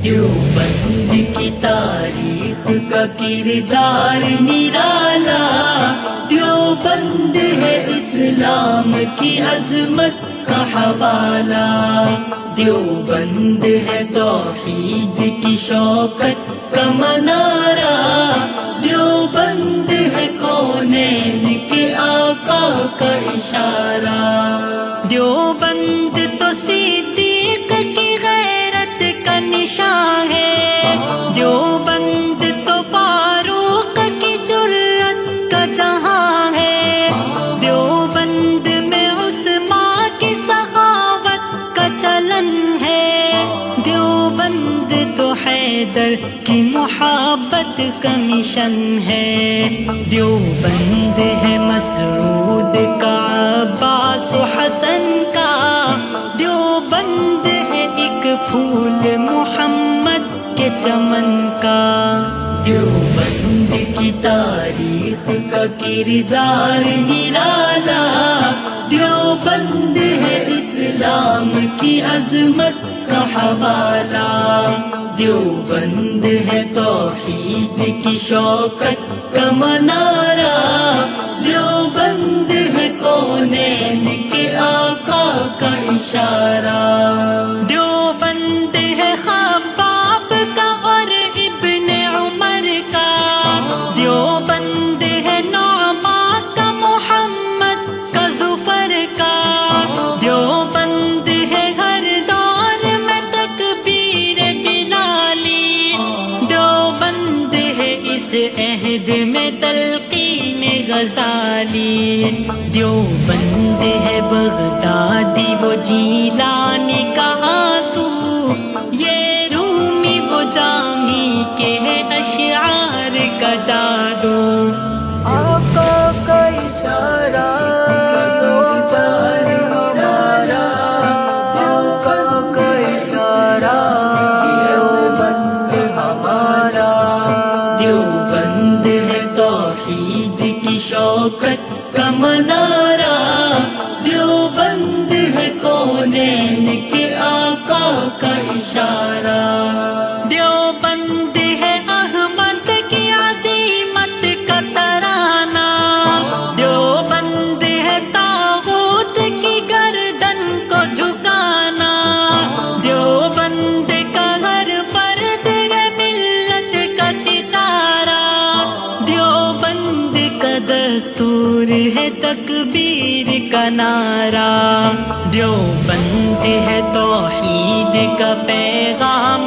دیوبند کی تاریخ کا کردار نرالا، دیوبند ہے اسلام کی عظمت کا حوالہ، دیوبند ہے توحید کی شوکت کا منارہ، دیوبند ہے کونین کے آقا کا اشارہ، دیوبند تو صدیق کی غیرت کا نشان ہے، دیوبند تو فاروق کی جرأت کا جہاں ہے، دیوبند میں عثمان کی سخاوت کا چلن ہے، دیوبند تو حیدر کی محبت کا مشن ہے، دیوبند ہے مسعود کا عباس و حسن کا، دیوبند ہے ایک پھول محمد کے چمن کا، دیوبند کی تاریخ کا کردار نرالا، دیوبند ہے اسلام کی عظمت کا حوالہ، دیوبند ہے توحید کی شوکت کا منارہ، دیوبند ہے کونین کے آقا کا اشارہ، دیوبند ہے خباب کا اور ابن عمر کا، دیوبند ہے نعمان کا محمد کا ظفر کا، دیوبند ہے ہر دور میں تکبیر بلالی، دیوبند ہے اس عہد میں تلقین غزالی، دیوبند ہے بغدادی وہ جیلانی کا آنسو، یہ رومی وہ جامی کے ہے اشعار کا جادو، آقا کا اشارہ دیوبند ہے توحید کی شوکت کا منارہ، دیوبند ہے کونین کے آقا کا اشارہ، دیوبند ہے احمد کی عظیمت کا ترانہ، دیوبند ہے طاغوت کی گردن کو جھکانا، دیوبند کا ہر فرد ہے ملت کا ستارہ، دیوبند کا دستور ہے تکبیر کا نعرہ، دیوبند ہے توحید کا پیغام